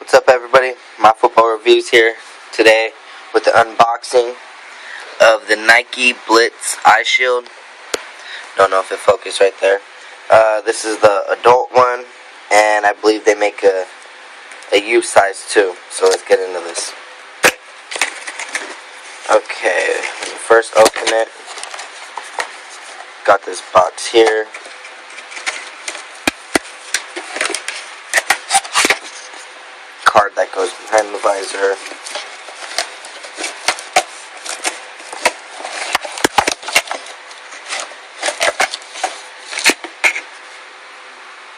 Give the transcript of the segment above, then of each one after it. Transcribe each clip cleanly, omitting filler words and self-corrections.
What's up, everybody? My football reviews here today with the unboxing of the Nike Blitz Eyeshield. Don't know if it focused right there. This is the adult one, and I believe they make a youth size too. So let's get into this. Okay, let me first open it. Got this box here. Card that goes behind the visor.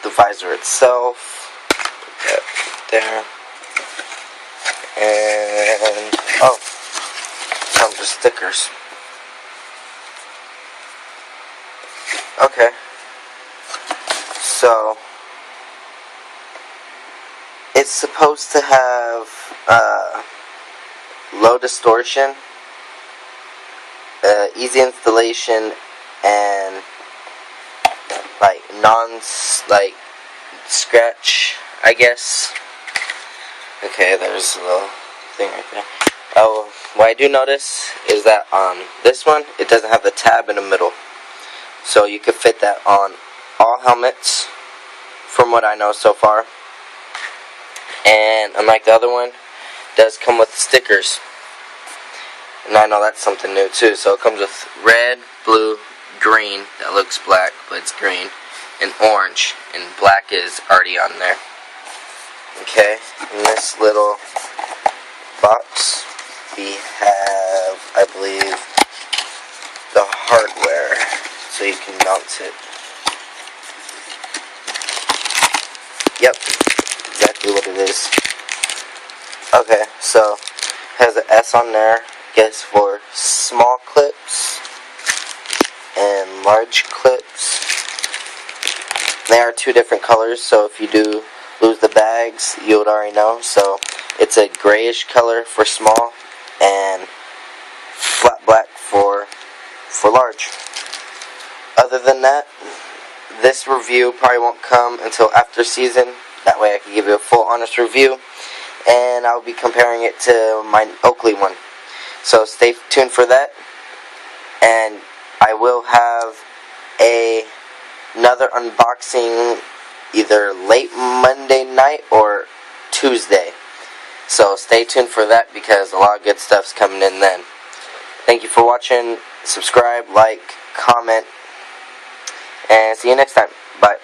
The visor itself. Put that there. And comes with stickers. Okay. So it's supposed to have low distortion, easy installation, and scratch, I guess. Okay, there's a little thing right there. Oh, what I do notice is that on this one, it doesn't have the tab in the middle. So you could fit that on all helmets, from what I know so far. And unlike the other one, it does come with stickers. And I know that's something new too. So it comes with red, blue, green, that looks black, but it's green, and orange, and black is already on there. Okay, in this little box, we have, I believe, the hardware, so you can mount it. Yep, exactly what it is. Okay, so it has an S on there, I guess for small clips and large clips. They are two different colors, so if you do lose the bags, you would already know. So it's a grayish color for small and flat black for large. Other than that, this review probably won't come until after season. That way I can give you a full honest review, and I'll be comparing it to my Oakley one. So stay tuned for that, and I will have another unboxing either late Monday night or Tuesday. So stay tuned for that, because a lot of good stuff's coming in then. Thank you for watching. Subscribe, like, comment, and see you next time. Bye.